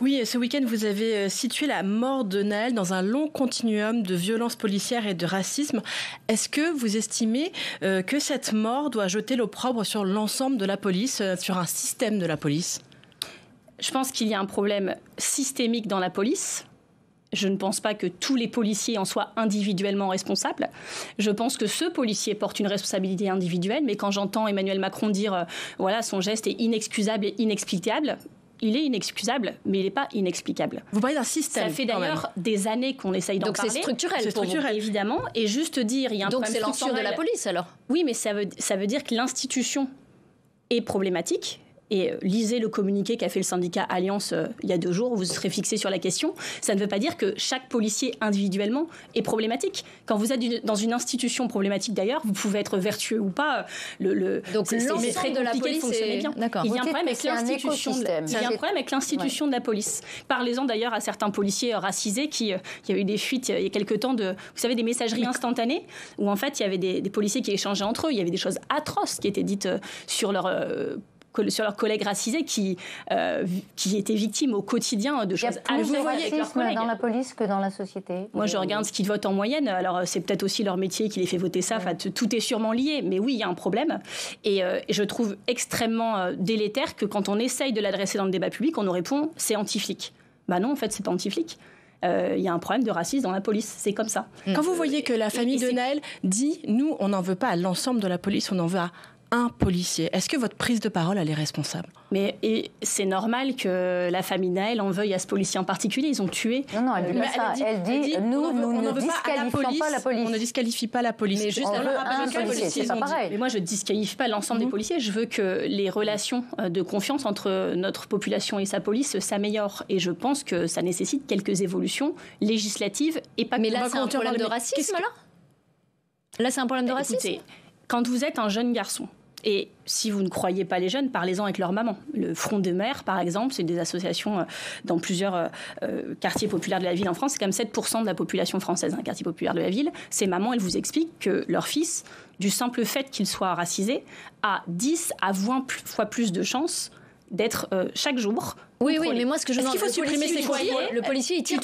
Oui, ce week-end, vous avez situé la mort de Nahel dans un long continuum de violences policières et de racisme. Est-ce que vous estimez que cette mort doit jeter l'opprobre sur l'ensemble de la police, sur un système de la police ? Je pense qu'il y a un problème systémique dans la police. Je ne pense pas que tous les policiers en soient individuellement responsables. Je pense que ce policier porte une responsabilité individuelle, mais quand j'entends Emmanuel Macron dire voilà, son geste est inexcusable et inexplicable, il est inexcusable, mais il n'est pas inexplicable. Vous parlez d'un système. Ça fait d'ailleurs des années qu'on essaye d'en parler. Donc c'est structurel pour vous. Évidemment. Et juste dire, il y a un donc problème. Donc c'est l'ensemble de la police alors. Oui, mais ça veut dire que l'institution est problématique. Et lisez le communiqué qu'a fait le syndicat Alliance il y a 2 jours, vous serez fixé sur la question. Ça ne veut pas dire que chaque policier individuellement est problématique. Quand vous êtes dans une institution problématique d'ailleurs, vous pouvez être vertueux ou pas. Donc c'est très de la police fonctionner bien. D'accord. Il y a un problème avec l'institution. Il y a un problème avec l'institution de la police. Parlez-en d'ailleurs à certains policiers racisés qui y a eu des fuites il y a quelque temps de, vous savez, des messageries instantanées où en fait il y avait des policiers qui échangeaient entre eux. Il y avait des choses atroces qui étaient dites sur leurs collègues racisés qui étaient victimes au quotidien de choses atroces. Vous voyez dans la police que dans la société. Moi, je regarde ce qu'ils votent en moyenne. Alors, c'est peut-être aussi leur métier qui les fait voter ça. Enfin, tout est sûrement lié. Mais oui, il y a un problème. Et je trouve extrêmement délétère que quand on essaye de l'adresser dans le débat public, on nous répond « c'est anti-flic ». Bah non, en fait, c'est pas anti-flic. Il y a un problème de racisme dans la police, c'est comme ça. Quand vous voyez que la famille de Nahel dit « nous, on n'en veut pas à l'ensemble de la police, on en veut à un policier », est-ce que votre prise de parole, elle est responsable ? Mais c'est normal que la famille Nahel en veuille à ce policier en particulier. Ils ont tué. Non, elle dit pas ça. Elle dit nous ne disqualifions pas la police. On ne disqualifie pas la police. Mais juste un policier, c'est pas pareil. Mais moi, je ne disqualifie pas l'ensemble des policiers. Je veux que les relations de confiance entre notre population et sa police s'améliorent. Et je pense que ça nécessite quelques évolutions législatives et pas. Mais là, c'est un problème de racisme, alors ? Là, c'est un problème de racisme. Écoutez, quand vous êtes un jeune garçon, et si vous ne croyez pas les jeunes, parlez-en avec leur maman. Le Front de Mer, par exemple, c'est des associations dans plusieurs quartiers populaires de la ville en France. C'est comme 7% de la population française, un quartier populaire de la ville. Ces mamans, elles vous expliquent que leur fils, du simple fait qu'il soit racisé, a 10 à 20 fois plus de chances d'être chaque jour. Oui, mais moi, ce que je demande, qu'il faut supprimer ces foyers. Le policier, il tire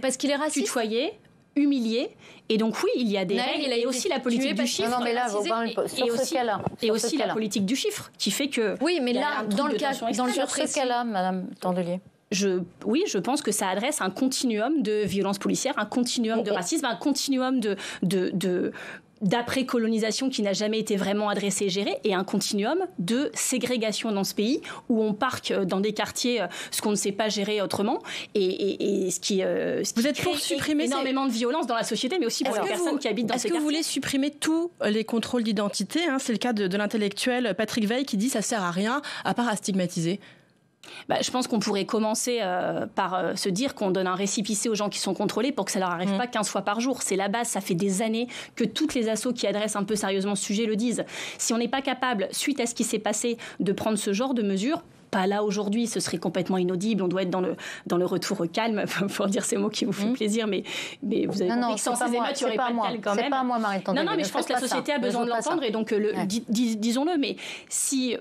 parce qu'il est raciste. Tutoyer, humilié. Et donc oui, il y a des règles. Il y a aussi la politique du chiffre. Non, mais là, vous parlez sur ce cas-là. Et aussi la politique du chiffre qui fait que. Oui, mais là, dans le cas, sur ce cas-là, Madame Tandelier. Je pense que ça adresse un continuum de violence policière, un continuum de racisme, un continuum d'après-colonisation qui n'a jamais été vraiment adressé et géré, et un continuum de ségrégation dans ce pays où on parque dans des quartiers ce qu'on ne sait pas gérer autrement et ce qui vous êtes pour supprimer énormément de violence dans la société, mais aussi pour les personnes qui habitent dans ces quartiers. Est-ce que vous voulez supprimer tous les contrôles d'identité, c'est le cas de l'intellectuel Patrick Veil qui dit ça sert à rien à part à stigmatiser? Je pense qu'on pourrait commencer par se dire qu'on donne un récépissé aux gens qui sont contrôlés pour que ça leur arrive pas 15 fois par jour. C'est la base, ça fait des années que toutes les assos qui adressent un peu sérieusement ce sujet le disent. Si on n'est pas capable, suite à ce qui s'est passé, de prendre ce genre de mesures, pas là aujourd'hui, ce serait complètement inaudible. On doit être dans le retour calme, pour dire ces mots qui vous font plaisir, mais vous avez compris que sans ces émeutes, il n'y aurait pas de calme quand même. C'est pas moi, Marie Tandelier. Non, mais je pense que la société a besoin de l'entendre, et donc disons-le, mais si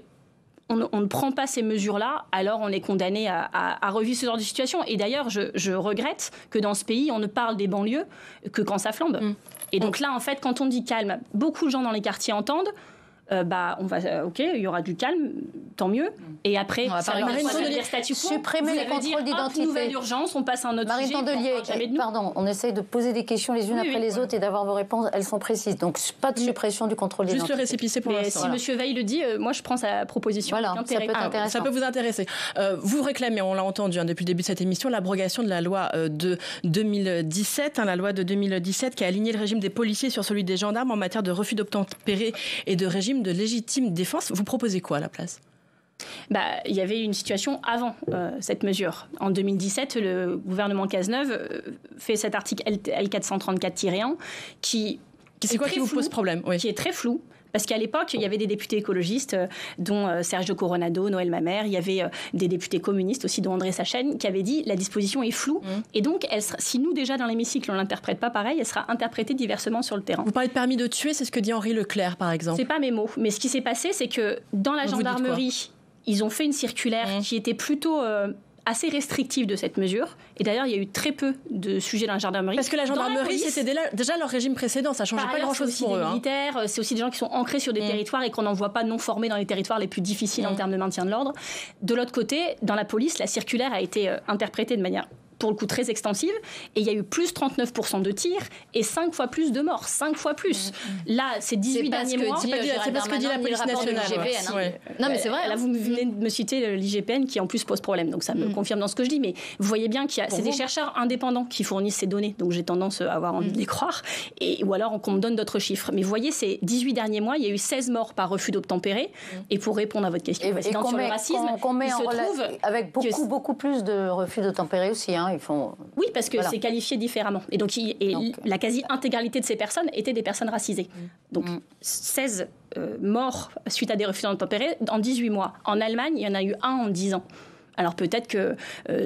on ne prend pas ces mesures-là, alors on est condamné à revivre ce genre de situation. Et d'ailleurs, je regrette que dans ce pays, on ne parle des banlieues que quand ça flambe. Et donc là, en fait, quand on dit calme, beaucoup de gens dans les quartiers entendent il y aura du calme, tant mieux. Et après, ça va devenir statu quo. Supprimer les contrôles d'identité. Nouvelle urgence, on passe à un autre sujet. Marie Tandelier, pardon, on essaye de poser des questions les unes après les autres et d'avoir vos réponses. Elles sont précises. Donc, pas de suppression du contrôle d'identité. Juste le récépissé pour l'instant. Si M. Veil le dit, moi, je prends sa proposition. Voilà, ça peut vous intéresser. Vous réclamez, on l'a entendu depuis le début de cette émission, l'abrogation de la loi de 2017, la loi de 2017 qui a aligné le régime des policiers sur celui des gendarmes en matière de refus d'obtempérer et de régime de légitime défense. Vous proposez quoi à la place ? Il y avait une situation avant cette mesure. En 2017, le gouvernement Cazeneuve fait cet article L434-1 qui vous pose problème, oui. Qui est très flou. Parce qu'à l'époque, il y avait des députés écologistes, dont Sergio Coronado, Noël Mamère. Il y avait des députés communistes aussi, dont André Sachène, qui avaient dit la disposition est floue. Et donc, si nous, déjà, dans l'hémicycle, on ne l'interprète pas pareil, elle sera interprétée diversement sur le terrain. Vous parlez de permis de tuer, c'est ce que dit Henri Leclerc, par exemple. C'est pas mes mots. Mais ce qui s'est passé, c'est que dans la gendarmerie, ils ont fait une circulaire qui était plutôt assez restrictive de cette mesure. Et d'ailleurs, il y a eu très peu de sujets dans la gendarmerie. Parce que la gendarmerie, c'était déjà leur régime précédent, ça ne changeait pas grand-chose pour eux. C'est aussi des militaires, c'est aussi des gens qui sont ancrés sur des territoires et qu'on n'envoie pas non formés dans les territoires les plus difficiles en termes de maintien de l'ordre. De l'autre côté, dans la police, la circulaire a été interprétée de manière pour le coup très extensive, et il y a eu plus 39% de tirs et 5 fois plus de morts, 5 fois plus. Là, ces 18 derniers mois... C'est pas ce que dit la police nationale. Non, mais c'est vrai. Là, vous venez de me citer l'IGPN qui en plus pose problème, donc ça me confirme dans ce que je dis, mais vous voyez bien c'est des chercheurs indépendants qui fournissent ces données, donc j'ai tendance à avoir envie de les croire, ou alors qu'on me donne d'autres chiffres. Mais vous voyez, ces 18 derniers mois, il y a eu 16 morts par refus d'obtempérer, et pour répondre à votre question précédente sur le racisme, il se trouve... Avec beaucoup plus de refus d'obtempérer aussi, hein. Oui, parce que c'est qualifié différemment. Et donc, la quasi-intégralité de ces personnes étaient des personnes racisées. Donc, 16 morts suite à des refus d'obtempérer en 18 mois. En Allemagne, il y en a eu 1 en 10 ans. Alors peut-être que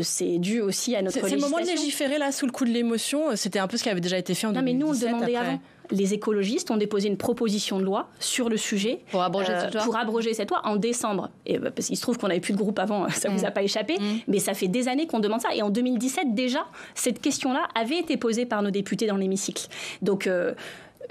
c'est dû aussi à notre législation. C'est le moment de légiférer là sous le coup de l'émotion. C'était un peu ce qui avait déjà été fait en 2017. Non, mais nous on le demandait avant. Les écologistes ont déposé une proposition de loi sur le sujet pour abroger cette loi en décembre. Et parce qu'il se trouve qu'on n'avait plus de groupe avant, ça vous a pas échappé, mais ça fait des années qu'on demande ça. Et en 2017 déjà, cette question-là avait été posée par nos députés dans l'hémicycle. Donc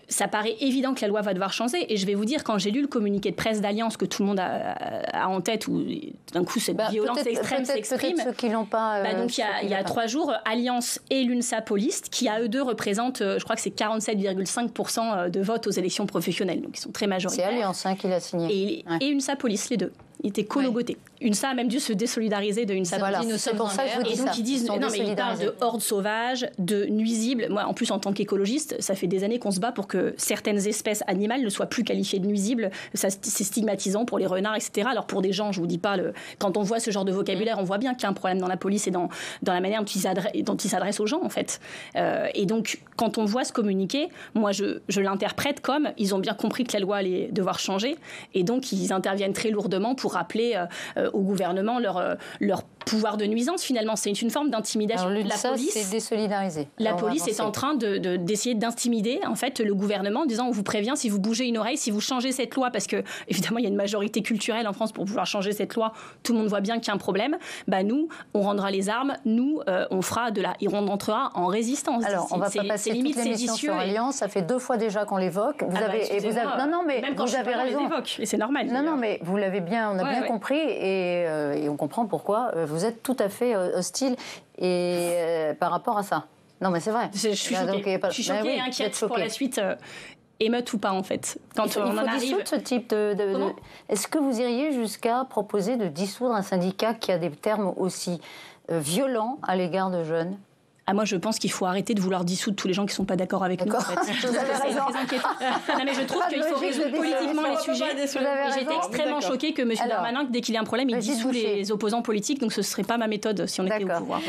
ça paraît évident que la loi va devoir changer. Et je vais vous dire, quand j'ai lu le communiqué de presse d'Alliance que tout le monde a en tête, où d'un coup cette violence extrême s'exprime. Peut-être ceux qui l'ont pas. Donc il y a 3 jours, Alliance et l'UNSA Police, qui à eux deux représentent, je crois que c'est 47,5% de vote aux élections professionnelles. Donc ils sont très majoritaires. C'est Alliance qui l'a signé. Et UNSA Police, les deux. Ils étaient co-logotés. UNSA a même dû se désolidariser de UNSA. Voilà, c'est pour ça que je vous dis ça. Et donc ils disent, non mais ils parlent de hordes sauvages, de nuisibles. Moi en plus en tant qu'écologiste, ça fait des années qu'on se bat pour que certaines espèces animales ne soient plus qualifiées de nuisibles. Ça, c'est stigmatisant pour les renards, etc. Alors pour des gens, je vous dis pas, quand on voit ce genre de vocabulaire, on voit bien qu'il y a un problème dans la police et dans la manière dont ils s'adressent aux gens en fait. Et donc quand on voit ce communiqué, moi je l'interprète comme ils ont bien compris que la loi allait devoir changer et donc ils interviennent très lourdement pour rappeler au gouvernement leur pouvoir de nuisance. Finalement, c'est une forme d'intimidation. Alors, la police, c'est désolidarisé. La police est en train d'essayer d'intimider en fait le gouvernement en disant on vous prévient, si vous bougez une oreille, si vous changez cette loi, parce que évidemment il y a une majorité culturelle en France pour pouvoir changer cette loi, tout le monde voit bien qu'il y a un problème. Bah nous, on rendra les armes, nous on fera et on entrera en résistance. Alors on va pas passer toute l'émission sur Alliance. Ça fait 2 fois déjà qu'on l'évoque. Vous avez non mais même quand vous avez raison. Et c'est normal. Non mais vous l'avez bien, on a bien compris et on comprend pourquoi vous êtes tout à fait hostile par rapport à ça. Non mais c'est vrai. Je suis choquée. Je suis choquée et inquiète pour la suite. Émeute ou pas en fait. Quand il faut dissoudre ce type de... Est-ce que vous iriez jusqu'à proposer de dissoudre un syndicat qui a des termes aussi violents à l'égard de jeunes ? Moi, je pense qu'il faut arrêter de vouloir dissoudre tous les gens qui ne sont pas d'accord avec nous. En fait. Vous avez raison. C'est très inquiétant. Non, mais je trouve qu'il faut résoudre politiquement les sujets. Et j'étais extrêmement choquée que M. Darmanin, dès qu'il y a un problème, il dissout les opposants politiques. Donc ce ne serait pas ma méthode si on était au pouvoir.